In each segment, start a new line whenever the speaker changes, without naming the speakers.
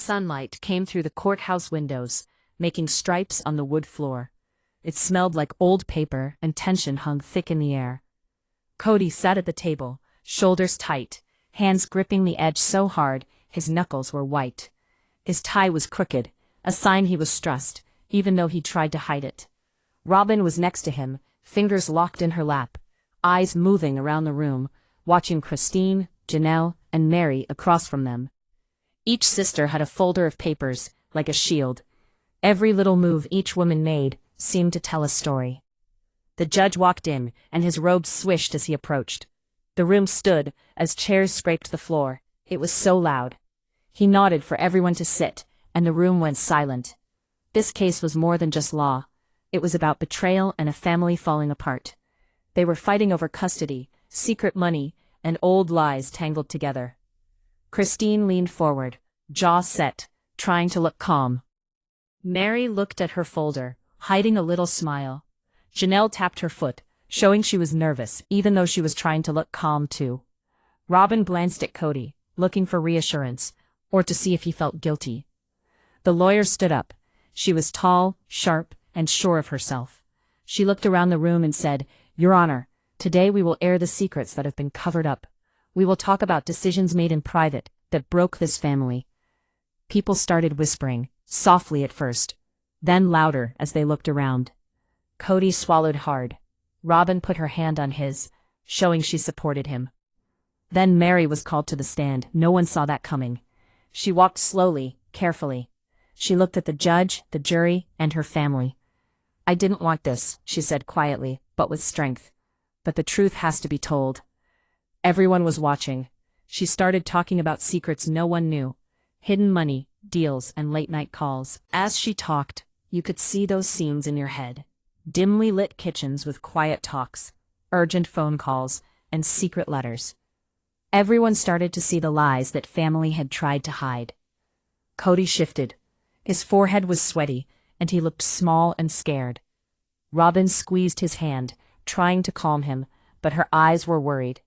Sunlight came through the courthouse windows, making stripes on the wood floor. It smelled like old paper, and tension hung thick in the air. Kody sat at the table, shoulders tight, hands gripping the edge so hard his knuckles were white. His tie was crooked, a sign he was stressed, even though he tried to hide it. Robyn was next to him, fingers locked in her lap, eyes moving around the room, watching Christine, Janelle, and Meri across from them. Each sister had a folder of papers, like a shield. Every little move each woman made seemed to tell a story. The judge walked in, and his robe swished as he approached. The room stood as chairs scraped the floor. It was so loud. He nodded for everyone to sit, and the room went silent. This case was more than just law. It was about betrayal and a family falling apart. They were fighting over custody, secret money, and old lies tangled together. Christine leaned forward, jaw set, trying to look calm. Meri looked at her folder, hiding a little smile. Janelle tapped her foot, showing she was nervous, even though she was trying to look calm too. Robyn glanced at Kody, looking for reassurance, or to see if he felt guilty. The lawyer stood up. She was tall, sharp, and sure of herself. She looked around the room and said, "Your Honor, today we will air the secrets that have been covered up. We will talk about decisions made in private that broke this family." People started whispering, softly at first, then louder as they looked around. Kody swallowed hard. Robyn put her hand on his, showing she supported him. Then Meri was called to the stand. No one saw that coming. She walked slowly, carefully. She looked at the judge, the jury, and her family. "I didn't want this," she said quietly, but with strength. "But the truth has to be told." Everyone was watching. She started talking about secrets no one knew. Hidden money, deals, and late-night calls. As she talked, you could see those scenes in your head. Dimly lit kitchens with quiet talks, urgent phone calls, and secret letters. Everyone started to see the lies that family had tried to hide. Kody shifted. His forehead was sweaty, and he looked small and scared. Robyn squeezed his hand, trying to calm him, but her eyes were worried.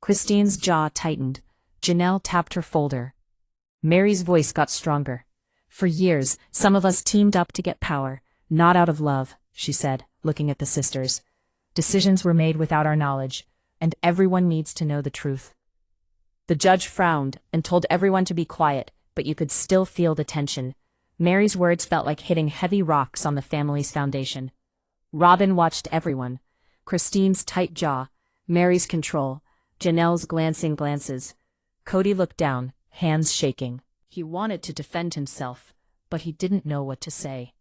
Christine's jaw tightened. Janelle tapped her folder. Meri's voice got stronger. "For years, some of us teamed up to get power, not out of love," she said, looking at the sisters. "Decisions were made without our knowledge, and everyone needs to know the truth." The judge frowned and told everyone to be quiet, but you could still feel the tension. Meri's words felt like hitting heavy rocks on the family's foundation. Robyn watched everyone. Christine's tight jaw, Meri's control, Janelle's glancing glances. Kody looked down, hands shaking. He wanted to defend himself, but he didn't know what to say.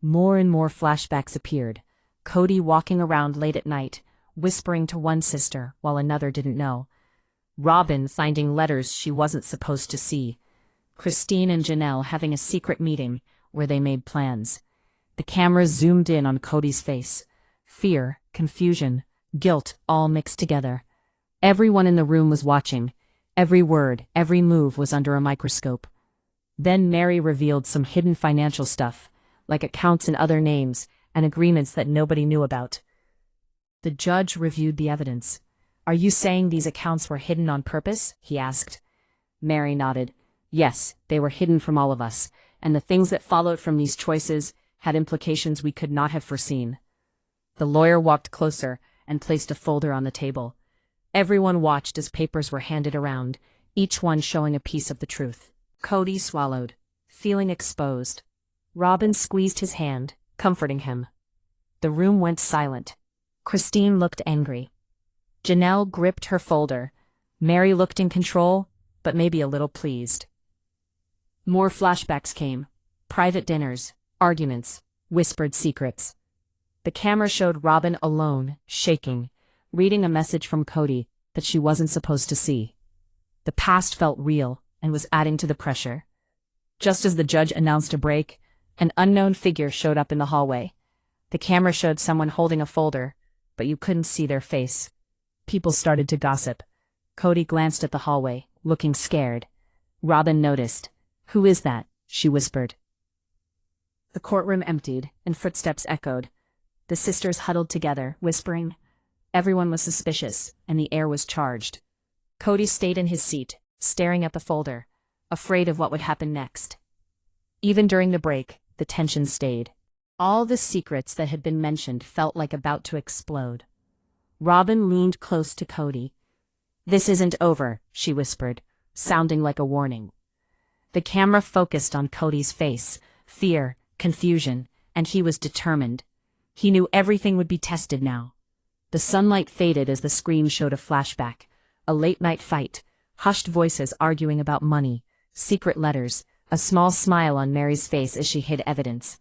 More and more flashbacks appeared. Kody walking around late at night, whispering to one sister while another didn't know. Robyn finding letters she wasn't supposed to see. Christine and Janelle having a secret meeting where they made plans. The camera zoomed in on Kody's face. Fear, confusion, guilt all mixed together. Everyone in the room was watching. Every word, every move was under a microscope. Then Meri revealed some hidden financial stuff, like accounts in other names and agreements that nobody knew about. The judge reviewed the evidence. "Are you saying these accounts were hidden on purpose?" he asked. Meri nodded. "Yes, they were hidden from all of us, and the things that followed from these choices had implications we could not have foreseen." The lawyer walked closer and placed a folder on the table. Everyone watched as papers were handed around, each one showing a piece of the truth. Kody swallowed, feeling exposed. Robyn squeezed his hand, comforting him. The room went silent. Christine looked angry. Janelle gripped her folder. Meri looked in control, but maybe a little pleased. More flashbacks came. Private dinners, arguments, whispered secrets. The camera showed Robyn alone, shaking, reading a message from Kody that she wasn't supposed to see. The past felt real and was adding to the pressure. Just as the judge announced a break, an unknown figure showed up in the hallway. The camera showed someone holding a folder, but you couldn't see their face. People started to gossip. Kody glanced at the hallway, looking scared. Robyn noticed. "Who is that?" she whispered. The courtroom emptied, and footsteps echoed. The sisters huddled together, whispering. Everyone was suspicious, and the air was charged. Kody stayed in his seat, staring at the folder. afraid of what would happen next. Even during the break, the tension stayed. All the secrets that had been mentioned felt like about to explode. Robyn leaned close to Kody. "This isn't over," she whispered, sounding like a warning. The camera focused on Kody's face, fear, confusion, and he was determined. He knew everything would be tested now. The sunlight faded as the screen showed a flashback, a late-night fight, hushed voices arguing about money, secret letters, a small smile on Meri's face as she hid evidence.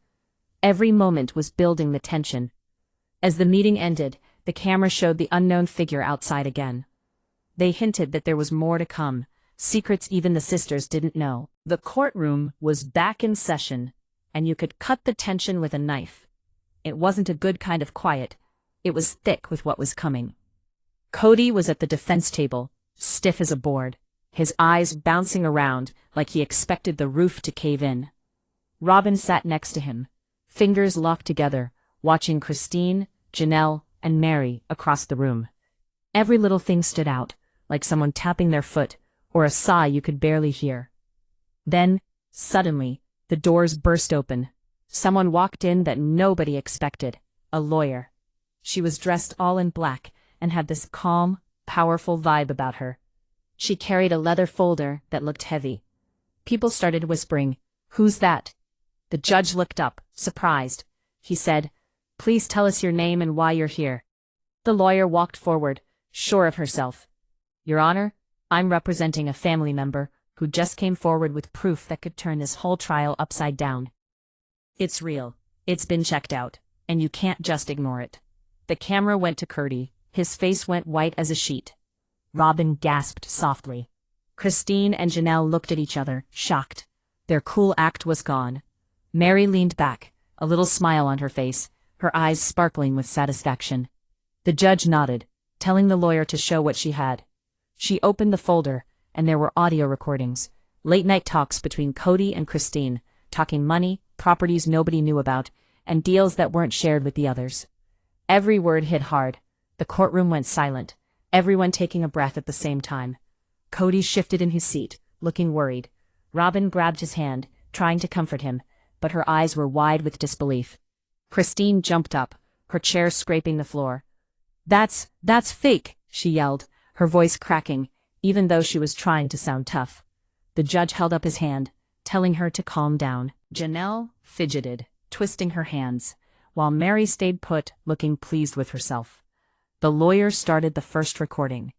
Every moment was building the tension. As the meeting ended, the camera showed the unknown figure outside again. They hinted that there was more to come, secrets even the sisters didn't know. The courtroom was back in session, and you could cut the tension with a knife. It wasn't a good kind of quiet. It was thick with what was coming. Kody was at the defense table, stiff as a board, his eyes bouncing around like he expected the roof to cave in. Robyn sat next to him, fingers locked together, watching Christine, Janelle, and Meri across the room. Every little thing stood out, like someone tapping their foot, or a sigh you could barely hear. Then, suddenly, the doors burst open. Someone walked in that nobody expected, a lawyer. She was dressed all in black and had this calm, powerful vibe about her. She carried a leather folder that looked heavy. People started whispering, "Who's that?" The judge looked up, surprised. He said, "Please tell us your name and why you're here." The lawyer walked forward, sure of herself. "Your Honor, I'm representing a family member who just came forward with proof that could turn this whole trial upside down. It's real. It's been checked out, and you can't just ignore it." The camera went to Kody. His face went white as a sheet. Robyn gasped softly. Christine and Janelle looked at each other, shocked. Their cool act was gone. Meri leaned back, a little smile on her face, her eyes sparkling with satisfaction. The judge nodded, telling the lawyer to show what she had. She opened the folder, and there were audio recordings, late-night talks between Kody and Christine, talking money, properties nobody knew about, and deals that weren't shared with the others. Every word hit hard. The courtroom went silent, everyone taking a breath at the same time. Kody shifted in his seat, looking worried. Robyn grabbed his hand, trying to comfort him, but her eyes were wide with disbelief. Christine jumped up, her chair scraping the floor. That's fake," she yelled, her voice cracking, even though she was trying to sound tough. The judge held up his hand, telling her to calm down. Janelle fidgeted, twisting her hands, while Meri stayed put, looking pleased with herself. The lawyer started the first recording.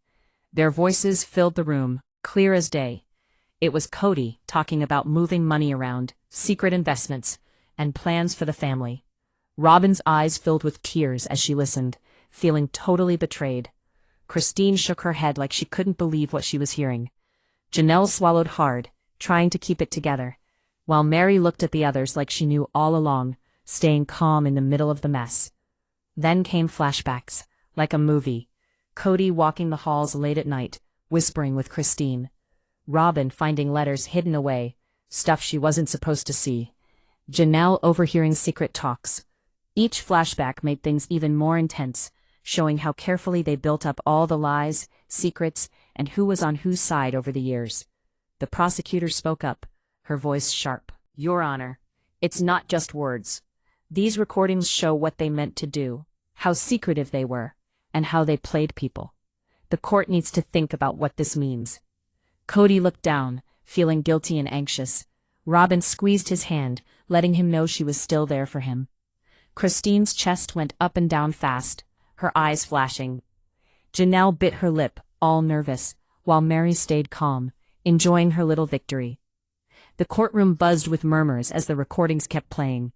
Their voices filled the room, clear as day. It was Kody talking about moving money around, secret investments, and plans for the family. Robyn's eyes filled with tears as she listened, feeling totally betrayed. Christine shook her head like she couldn't believe what she was hearing. Janelle swallowed hard, trying to keep it together, while Meri looked at the others like she knew all along, staying calm in the middle of the mess. Then came flashbacks, like a movie. Kody walking the halls late at night, whispering with Christine. Robyn finding letters hidden away, stuff she wasn't supposed to see. Janelle overhearing secret talks. Each flashback made things even more intense, showing how carefully they built up all the lies, secrets, and who was on whose side over the years. The prosecutor spoke up, her voice sharp. "Your Honor, it's not just words. These recordings show what they meant to do, how secretive they were, and how they played people. The court needs to think about what this means." Kody looked down, feeling guilty and anxious. Robyn squeezed his hand, letting him know she was still there for him. Christine's chest went up and down fast, her eyes flashing. Janelle bit her lip, all nervous, while Meri stayed calm, enjoying her little victory. The courtroom buzzed with murmurs as the recordings kept playing.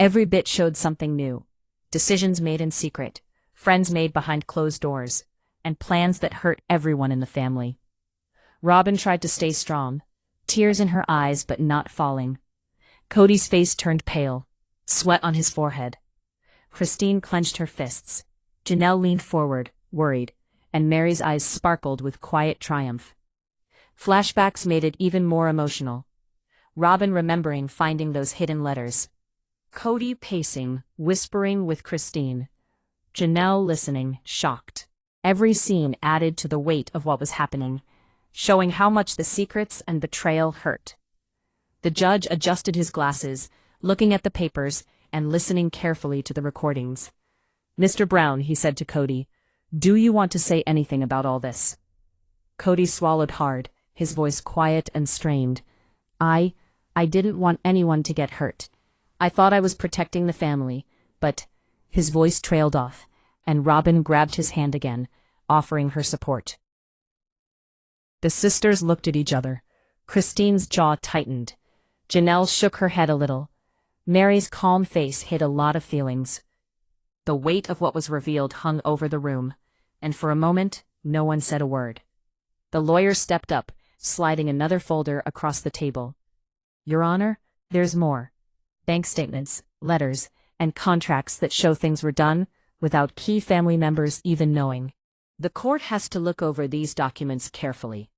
Every bit showed something new. Decisions made in secret, friends made behind closed doors, and plans that hurt everyone in the family. Robyn tried to stay strong, tears in her eyes but not falling. Kody's face turned pale, sweat on his forehead. Christine clenched her fists. Janelle leaned forward, worried, and Meri's eyes sparkled with quiet triumph. Flashbacks made it even more emotional. Robyn remembering finding those hidden letters. Kody pacing, whispering with Christine. Janelle listening, shocked. Every scene added to the weight of what was happening. showing how much the secrets and betrayal hurt. The judge adjusted his glasses, looking at the papers and listening carefully to the recordings. "Mr. Brown," he said to Kody, "do you want to say anything about all this?" Kody swallowed hard, his voice quiet and strained. I didn't want anyone to get hurt. I thought I was protecting the family, but—" His voice trailed off, and Robyn grabbed his hand again, offering her support. The sisters looked at each other. Christine's jaw tightened. Janelle shook her head a little. Meri's calm face hid a lot of feelings. The weight of what was revealed hung over the room, and for a moment, no one said a word. The lawyer stepped up, sliding another folder across the table. "Your Honor, there's more. Bank statements, letters, and contracts that show things were done without key family members even knowing. The court has to look over these documents carefully."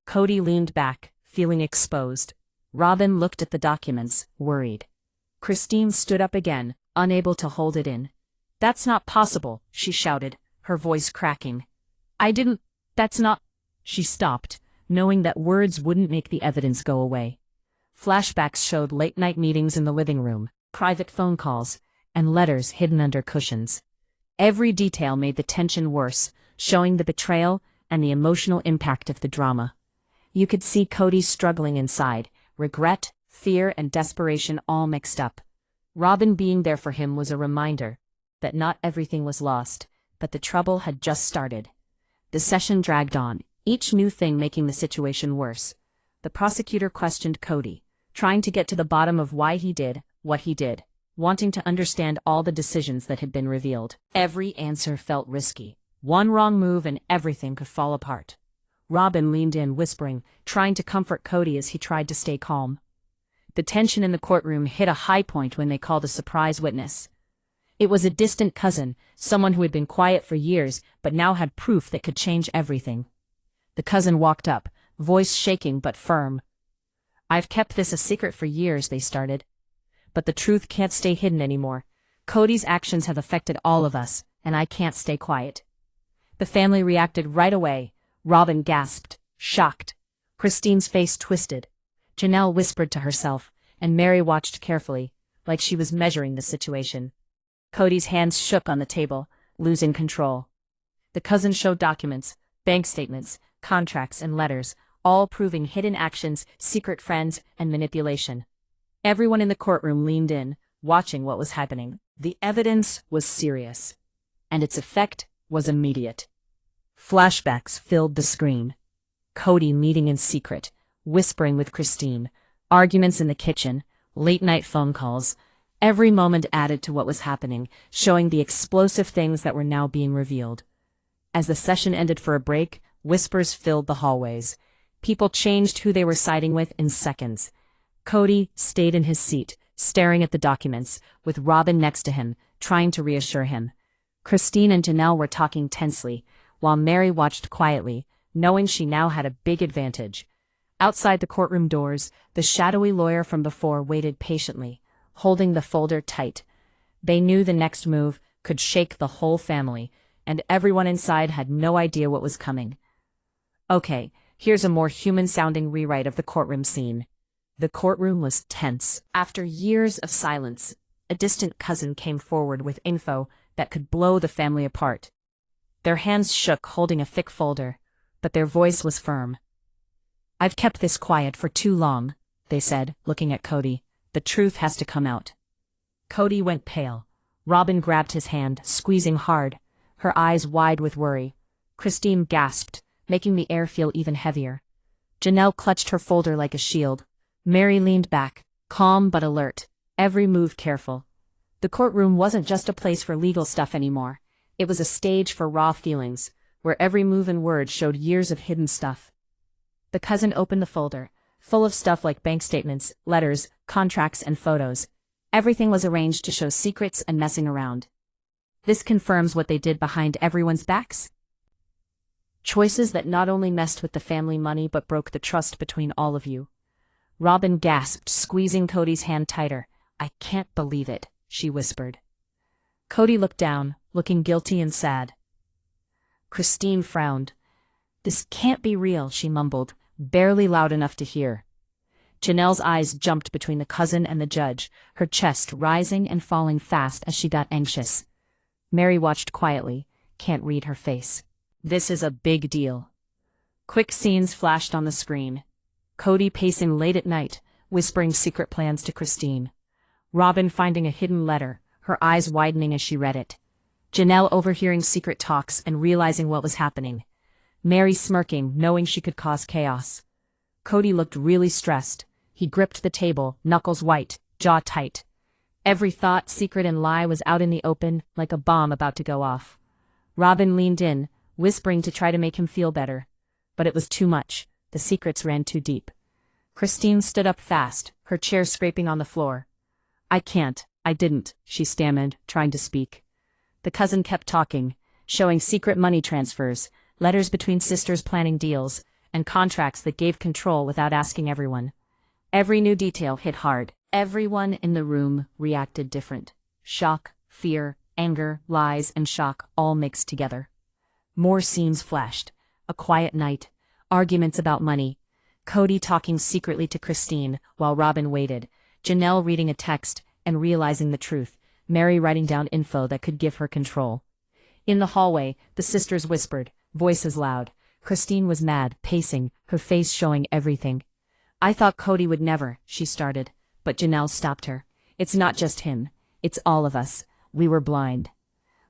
Kody leaned back, feeling exposed. Robyn looked at the documents, worried. Christine stood up again, unable to hold it in. "That's not possible," she shouted, her voice cracking. That's not—" She stopped, knowing that words wouldn't make the evidence go away. Flashbacks showed late-night meetings in the living room, private phone calls, and letters hidden under cushions. Every detail made the tension worse, showing the betrayal and the emotional impact of the drama. You could see Kody struggling inside, regret, fear, and desperation all mixed up. Robyn being there for him was a reminder that not everything was lost, but the trouble had just started. The session dragged on, each new thing making the situation worse. The prosecutor questioned Kody, trying to get to the bottom of why he did what he did, wanting to understand all the decisions that had been revealed. Every answer felt risky. One wrong move and everything could fall apart. Robyn leaned in, whispering, trying to comfort Kody as he tried to stay calm. The tension in the courtroom hit a high point when they called a surprise witness. It was a distant cousin, someone who had been quiet for years but now had proof that could change everything. The cousin walked up, voice shaking but firm. "I've kept this a secret for years," they started. "But the truth can't stay hidden anymore. Kody's actions have affected all of us, and I can't stay quiet." The family reacted right away. Robyn gasped, shocked. Christine's face twisted. Janelle whispered to herself, and Meri watched carefully, like she was measuring the situation. Kody's hands shook on the table, losing control. The cousin showed documents, bank statements, contracts, and letters, all proving hidden actions, secret friends, and manipulation. Everyone in the courtroom leaned in, watching what was happening. The evidence was serious, and its effect was immediate. Flashbacks filled the screen. Kody meeting in secret, whispering with Christine, arguments in the kitchen, late-night phone calls. Every moment added to what was happening, showing the explosive things that were now being revealed. As the session ended for a break, whispers filled the hallways. People changed who they were siding with in seconds. Kody stayed in his seat, staring at the documents, with Robyn next to him, trying to reassure him. Christine and Janelle were talking tensely, while Meri watched quietly, knowing she now had a big advantage. Outside the courtroom doors, the shadowy lawyer from before waited patiently, holding the folder tight. They knew the next move could shake the whole family, and everyone inside had no idea what was coming. Okay, here's a more human-sounding rewrite of the courtroom scene. The courtroom was tense. After years of silence, a distant cousin came forward with info that could blow the family apart. Their hands shook, holding a thick folder, but their voice was firm. "I've kept this quiet for too long," they said, looking at Kody. "The truth has to come out." Kody went pale. Robyn grabbed his hand, squeezing hard, her eyes wide with worry. Christine gasped, making the air feel even heavier. Janelle clutched her folder like a shield. Meri leaned back, calm but alert, every move careful. The courtroom wasn't just a place for legal stuff anymore. It was a stage for raw feelings, where every move and word showed years of hidden stuff. The cousin opened the folder, full of stuff like bank statements, letters, contracts, and photos. Everything was arranged to show secrets and messing around. This confirms what they did behind everyone's backs. Choices that not only messed with the family money but broke the trust between all of you. Robyn gasped, squeezing Kody's hand tighter. "I can't believe it," she whispered. Kody looked down, looking guilty and sad. Christine frowned. "This can't be real," she mumbled, barely loud enough to hear. Janelle's eyes jumped between the cousin and the judge, her chest rising and falling fast as she got anxious. Meri watched quietly, can't read her face. This is a big deal. Quick scenes flashed on the screen. Kody pacing late at night, whispering secret plans to Christine. Robyn finding a hidden letter, her eyes widening as she read it. Janelle overhearing secret talks and realizing what was happening. Meri smirking, knowing she could cause chaos. Kody looked really stressed. He gripped the table, knuckles white, jaw tight. Every thought, secret and lie was out in the open, like a bomb about to go off. Robyn leaned in, whispering to try to make him feel better. But it was too much. The secrets ran too deep. Christine stood up fast, her chair scraping on the floor. I didn't, she stammered, trying to speak. The cousin kept talking, showing secret money transfers, letters between sisters planning deals, and contracts that gave control without asking everyone. Every new detail hit hard. Everyone in the room reacted different. Shock, fear, anger, lies, and shock all mixed together. More scenes flashed. A quiet night. Arguments about money. Kody talking secretly to Christine while Robyn waited. Janelle reading a text and realizing the truth. Meri writing down info that could give her control. In the hallway, the sisters whispered, voices loud. Christine was mad, pacing, her face showing everything. I thought Kody would never, she started, but Janelle stopped her. It's not just him. It's all of us. We were blind.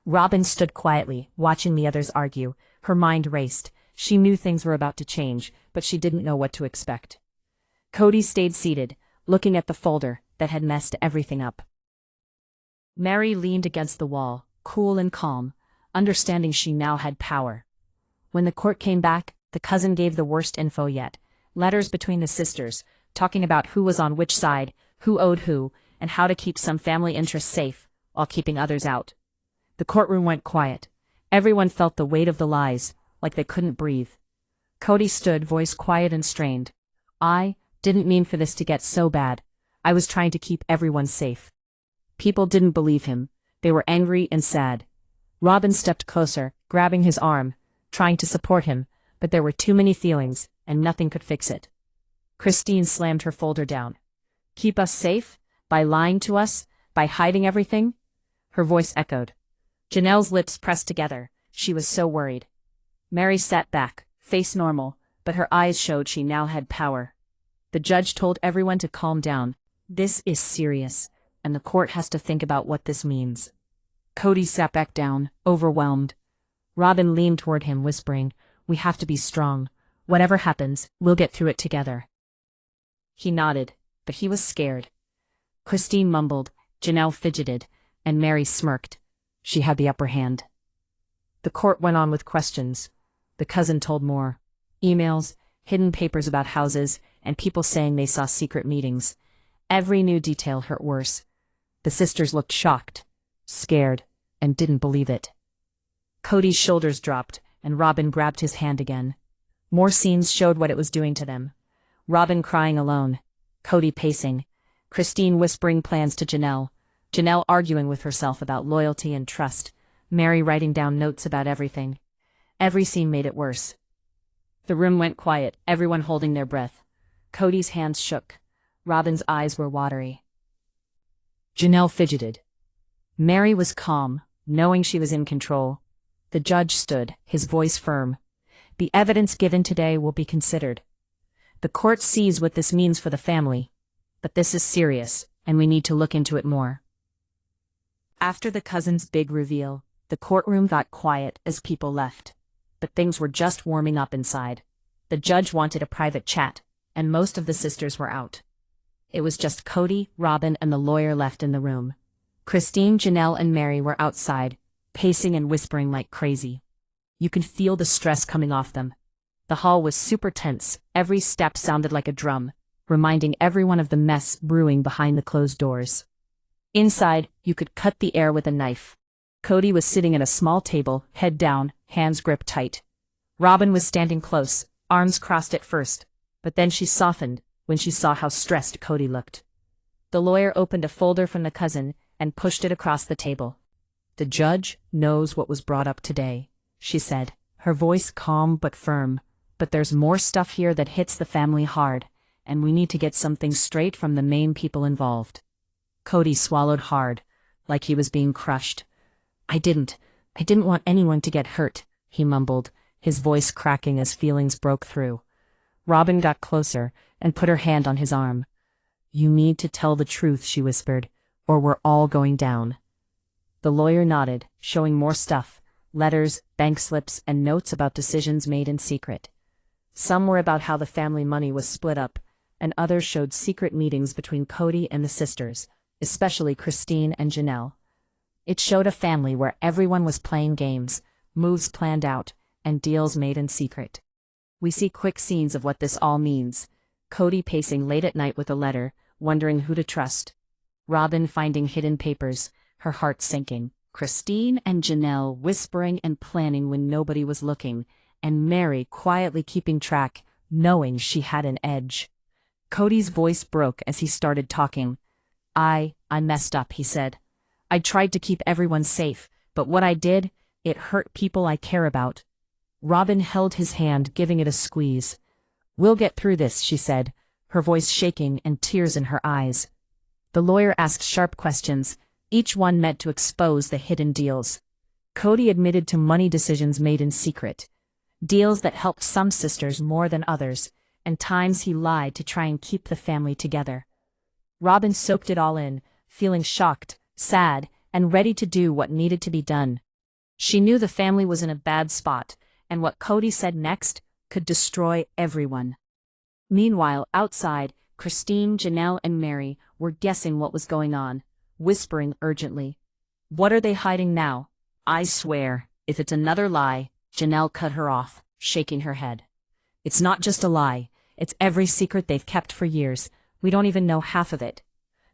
Robyn stood quietly, watching the others argue. Her mind raced. She knew things were about to change, but she didn't know what to expect. Kody stayed seated, looking at the folder that had messed everything up. Meri leaned against the wall, cool and calm, understanding she now had power. When the court came back, the cousin gave the worst info yet. Letters between the sisters, talking about who was on which side, who owed who, and how to keep some family interests safe, while keeping others out. The courtroom went quiet. Everyone felt the weight of the lies, like they couldn't breathe. Kody stood, voice quiet and strained. I didn't mean for this to get so bad. I was trying to keep everyone safe. People didn't believe him. They were angry and sad. Robyn stepped closer, grabbing his arm, trying to support him, but there were too many feelings, and nothing could fix it. Christine slammed her folder down. Keep us safe? By lying to us? By hiding everything? Her voice echoed. Janelle's lips pressed together. She was so worried. Meri sat back, face normal, but her eyes showed she now had power. The judge told everyone to calm down. This is serious, and the court has to think about what this means. Kody sat back down, overwhelmed. Robyn leaned toward him, whispering, We have to be strong. Whatever happens, we'll get through it together. He nodded, but he was scared. Christine mumbled, Janelle fidgeted, and Meri smirked. She had the upper hand. The court went on with questions. The cousin told more. Emails, hidden papers about houses, and people saying they saw secret meetings. Every new detail hurt worse. The sisters looked shocked, scared, and didn't believe it. Kody's shoulders dropped, and Robyn grabbed his hand again. More scenes showed what it was doing to them. Robyn crying alone, Kody pacing, Christine whispering plans to Janelle, Janelle arguing with herself about loyalty and trust, Meri writing down notes about everything. Every scene made it worse. The room went quiet, everyone holding their breath. Kody's hands shook. Robyn's eyes were watery. Janelle fidgeted. Meri was calm, knowing she was in control. The judge stood, his voice firm. The evidence given today will be considered. The court sees what this means for the family. But this is serious, and we need to look into it more. After the cousin's big reveal, the courtroom got quiet as people left. But things were just warming up inside. The judge wanted a private chat, and most of the sisters were out. It was just Kody, Robyn, and the lawyer left in the room. Christine, Janelle, and Meri were outside, pacing and whispering like crazy. You could feel the stress coming off them. The hall was super tense, every step sounded like a drum, reminding everyone of the mess brewing behind the closed doors. Inside, you could cut the air with a knife. Kody was sitting at a small table, head down, hands gripped tight. Robyn was standing close, arms crossed at first, but then she softened when she saw how stressed Kody looked. The lawyer opened a folder from the cousin and pushed it across the table. The judge knows what was brought up today, she said, her voice calm but firm. But there's more stuff here that hits the family hard, and we need to get something straight from the main people involved. Kody swallowed hard, like he was being crushed. I didn't want anyone to get hurt, he mumbled, his voice cracking as feelings broke through. Robyn got closer and put her hand on his arm. You need to tell the truth, she whispered, or we're all going down. The lawyer nodded, showing more stuff, letters, bank slips, and notes about decisions made in secret. Some were about how the family money was split up, and others showed secret meetings between Kody and the sisters, especially Christine and Janelle. It showed a family where everyone was playing games, moves planned out, and deals made in secret. We see quick scenes of what this all means. Kody pacing late at night with a letter, wondering who to trust. Robyn finding hidden papers, her heart sinking. Christine and Janelle whispering and planning when nobody was looking, and Meri quietly keeping track, knowing she had an edge. Kody's voice broke as he started talking. I messed up, he said. I tried to keep everyone safe, but what I did, it hurt people I care about. Robyn held his hand, giving it a squeeze. We'll get through this, she said, her voice shaking and tears in her eyes. The lawyer asked sharp questions, each one meant to expose the hidden deals. Kody admitted to money decisions made in secret. Deals that helped some sisters more than others, and times he lied to try and keep the family together. Robyn soaked it all in, feeling shocked, sad, and ready to do what needed to be done. She knew the family was in a bad spot, and what Kody said next could destroy everyone. Meanwhile, outside, Christine, Janelle, and Meri were guessing what was going on, whispering urgently. What are they hiding now? I swear, if it's another lie, Janelle cut her off, shaking her head. It's not just a lie, it's every secret they've kept for years. We don't even know half of it.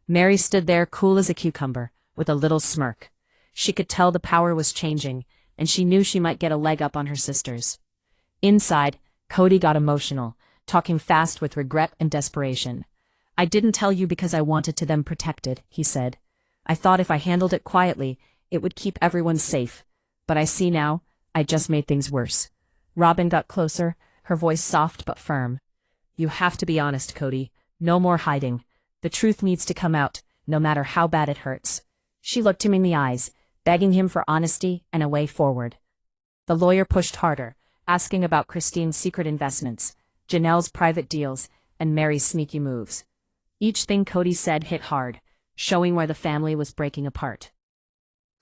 Meri stood there cool as a cucumber, with a little smirk. She could tell the power was changing, and she knew she might get a leg up on her sisters. Inside, Kody got emotional, talking fast with regret and desperation. I didn't tell you because I wanted to them protected, he said. I thought if I handled it quietly, it would keep everyone safe. But I see now, I just made things worse. Robyn got closer, her voice soft but firm. You have to be honest, Kody. No more hiding. The truth needs to come out, no matter how bad it hurts. She looked him in the eyes, begging him for honesty and a way forward. The lawyer pushed harder, asking about Christine's secret investments, Janelle's private deals, and Meri's sneaky moves. Each thing Kody said hit hard, showing where the family was breaking apart.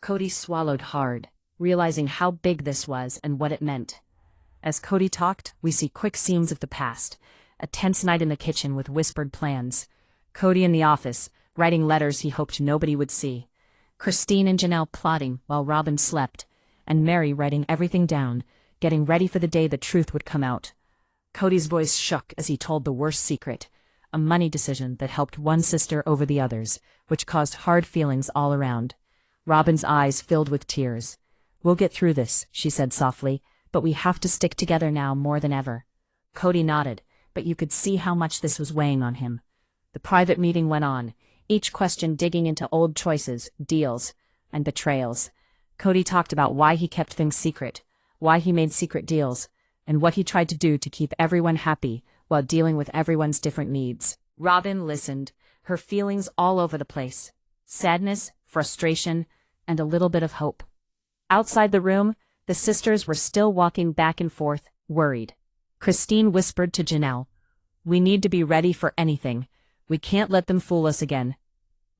Kody swallowed hard, realizing how big this was and what it meant. As Kody talked, we see quick scenes of the past, a tense night in the kitchen with whispered plans, Kody in the office, writing letters he hoped nobody would see, Christine and Janelle plotting while Robyn slept, and Meri writing everything down, getting ready for the day the truth would come out. Kody's voice shook as he told the worst secret, a money decision that helped one sister over the others, which caused hard feelings all around. Robyn's eyes filled with tears. We'll get through this, she said softly, but we have to stick together now more than ever. Kody nodded, but you could see how much this was weighing on him. The private meeting went on, each question digging into old choices, deals, and betrayals. Kody talked about why he kept things secret, why he made secret deals, and what he tried to do to keep everyone happy while dealing with everyone's different needs. Robyn listened, her feelings all over the place. Sadness, frustration, and a little bit of hope. Outside the room, the sisters were still walking back and forth, worried. Christine whispered to Janelle, "We need to be ready for anything. We can't let them fool us again."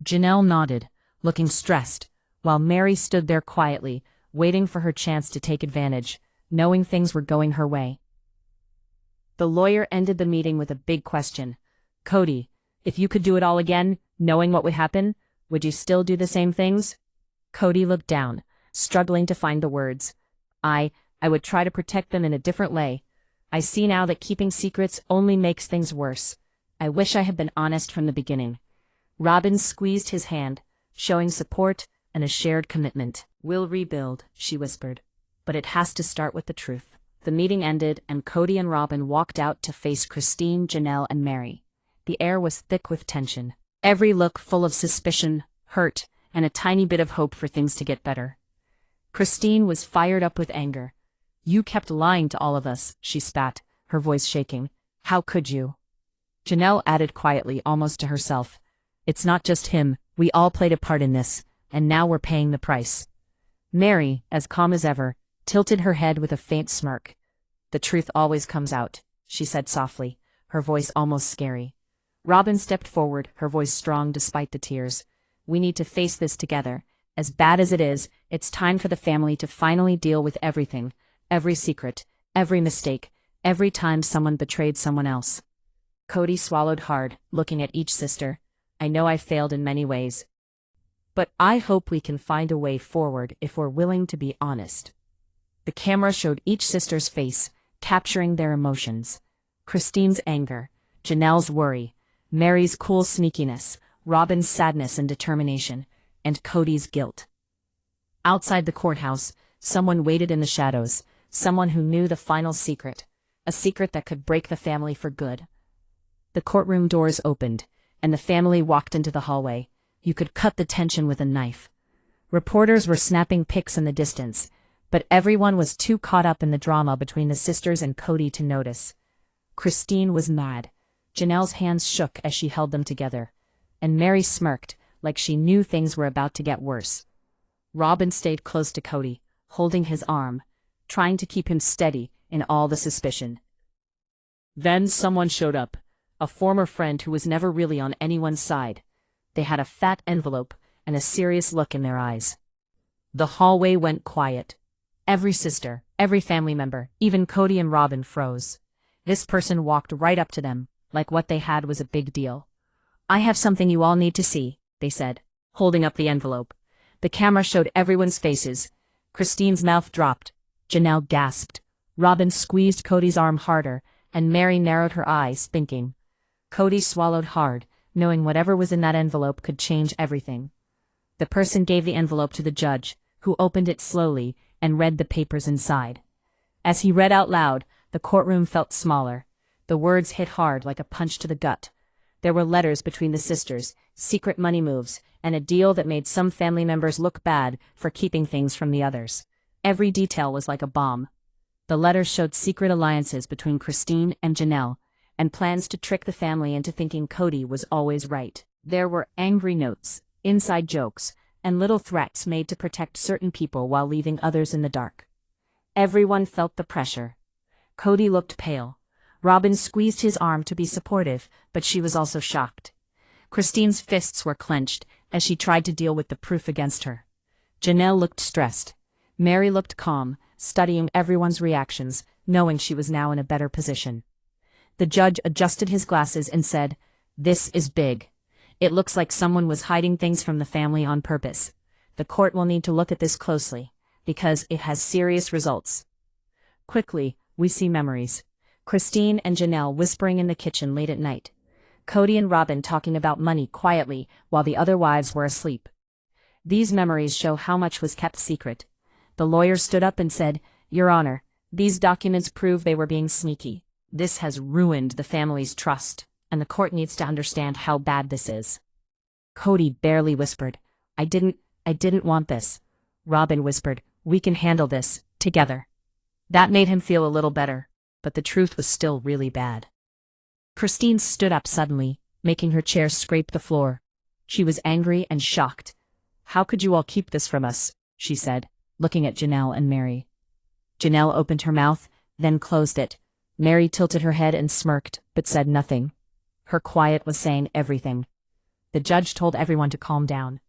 Janelle nodded, looking stressed, while Meri stood there quietly, waiting for her chance to take advantage, knowing things were going her way. The lawyer ended the meeting with a big question. Kody, if you could do it all again, knowing what would happen, would you still do the same things? Kody looked down, struggling to find the words. I would try to protect them in a different way. I see now that keeping secrets only makes things worse. I wish I had been honest from the beginning. Robyn squeezed his hand, showing support and a shared commitment. We'll rebuild, she whispered. But it has to start with the truth. The meeting ended, and Kody and Robyn walked out to face Christine, Janelle, and Meri. The air was thick with tension, every look full of suspicion, hurt, and a tiny bit of hope for things to get better. Christine was fired up with anger. You kept lying to all of us, she spat, her voice shaking. How could you? Janelle added quietly, almost to herself. It's not just him, we all played a part in this, and now we're paying the price. Meri, as calm as ever, tilted her head with a faint smirk. The truth always comes out, she said softly, her voice almost scary. Robyn stepped forward, her voice strong despite the tears. We need to face this together. As bad as it is, it's time for the family to finally deal with everything, every secret, every mistake, every time someone betrayed someone else. Kody swallowed hard, looking at each sister. I know I failed in many ways. But I hope we can find a way forward if we're willing to be honest. The camera showed each sister's face, capturing their emotions. Christine's anger, Janelle's worry, Meri's cool sneakiness, Robyn's sadness and determination, and Kody's guilt. Outside the courthouse, someone waited in the shadows, someone who knew the final secret, a secret that could break the family for good. The courtroom doors opened, and the family walked into the hallway. You could cut the tension with a knife. Reporters were snapping pics in the distance, but everyone was too caught up in the drama between the sisters and Kody to notice. Christine was mad. Janelle's hands shook as she held them together, and Meri smirked, like she knew things were about to get worse. Robyn stayed close to Kody, holding his arm, trying to keep him steady in all the suspicion. Then someone showed up, a former friend who was never really on anyone's side. They had a fat envelope and a serious look in their eyes. The hallway went quiet. Every sister, every family member, even Kody and Robyn froze. This person walked right up to them, like what they had was a big deal. I have something you all need to see, they said, holding up the envelope. The camera showed everyone's faces. Christine's mouth dropped. Janelle gasped. Robyn squeezed Kody's arm harder, and Meri narrowed her eyes, thinking. Kody swallowed hard, knowing whatever was in that envelope could change everything. The person gave the envelope to the judge, who opened it slowly and read the papers inside. As he read out loud, the courtroom felt smaller. The words hit hard like a punch to the gut. There were letters between the sisters, secret money moves, and a deal that made some family members look bad for keeping things from the others. Every detail was like a bomb. The letters showed secret alliances between Christine and Janelle, and plans to trick the family into thinking Kody was always right. There were angry notes, inside jokes, and little threats made to protect certain people while leaving others in the dark. Everyone felt the pressure. Kody looked pale. Robyn squeezed his arm to be supportive, but she was also shocked. Christine's fists were clenched as she tried to deal with the proof against her. Janelle looked stressed. Meri looked calm, studying everyone's reactions, knowing she was now in a better position. The judge adjusted his glasses and said, "This is big. It looks like someone was hiding things from the family on purpose. The court will need to look at this closely, because it has serious results." Quickly, we see memories. Christine and Janelle whispering in the kitchen late at night. Kody and Robyn talking about money quietly while the other wives were asleep. These memories show how much was kept secret. The lawyer stood up and said, "Your Honor, these documents prove they were being sneaky. This has ruined the family's trust, and the court needs to understand how bad this is." Kody barely whispered, I didn't want this." Robyn whispered, "We can handle this, together." That made him feel a little better, but the truth was still really bad. Christine stood up suddenly, making her chair scrape the floor. She was angry and shocked. "How could you all keep this from us?" she said, looking at Janelle and Meri. Janelle opened her mouth, then closed it. Meri tilted her head and smirked, but said nothing. Her quiet was saying everything. The judge told everyone to calm down.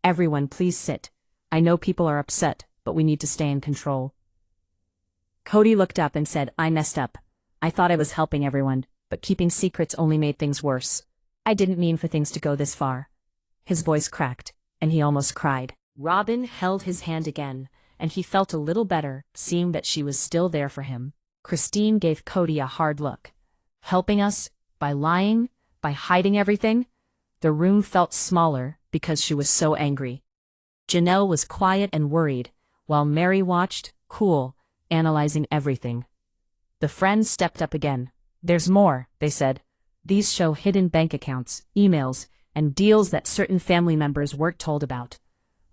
"Everyone, please sit. I know people are upset, but we need to stay in control." Kody looked up and said, "I messed up. I thought I was helping everyone, but keeping secrets only made things worse. I didn't mean for things to go this far." His voice cracked, and he almost cried. Robyn held his hand again, and he felt a little better, seeing that she was still there for him. Christine gave Kody a hard look. Helping us? By lying? By hiding everything? The room felt smaller because she was so angry. Janelle was quiet and worried, while Meri watched, cool, analyzing everything. The friends stepped up again. "There's more," they said. "These show hidden bank accounts, emails, and deals that certain family members weren't told about."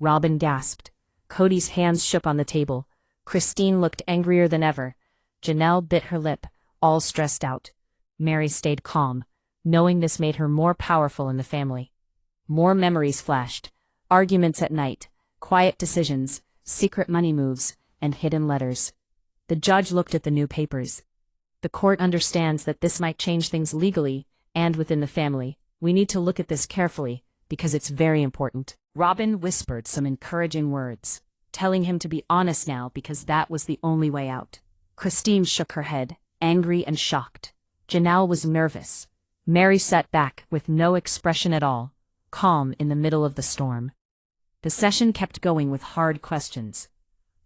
Robyn gasped. Kody's hands shook on the table. Christine looked angrier than ever. Janelle bit her lip, all stressed out. Meri stayed calm, knowing this made her more powerful in the family. More memories flashed. Arguments at night, quiet decisions, secret money moves, and hidden letters. The judge looked at the new papers. The court understands that this might change things legally and within the family. We need to look at this carefully, because it's very important. Robyn whispered some encouraging words, telling him to be honest now because that was the only way out. Christine shook her head, angry and shocked. Janelle was nervous. Meri sat back with no expression at all, calm in the middle of the storm. The session kept going with hard questions.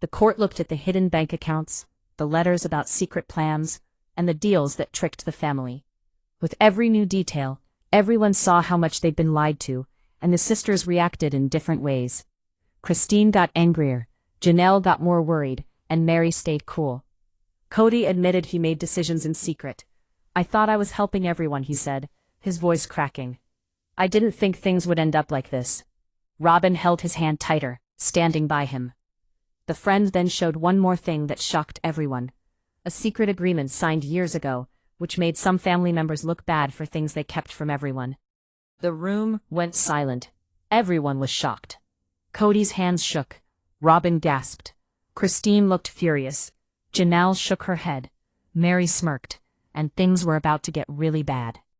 The court looked at the hidden bank accounts, the letters about secret plans, and the deals that tricked the family. With every new detail, everyone saw how much they'd been lied to, and the sisters reacted in different ways. Christine got angrier, Janelle got more worried, and Meri stayed cool. Kody admitted he made decisions in secret. "I thought I was helping everyone," he said, his voice cracking. "I didn't think things would end up like this." Robyn held his hand tighter, standing by him. The friend then showed one more thing that shocked everyone. A secret agreement signed years ago, which made some family members look bad for things they kept from everyone. The room went silent. Everyone was shocked. Kody's hands shook. Robyn gasped. Christine looked furious. Janelle shook her head. Meri smirked, and things were about to get really bad.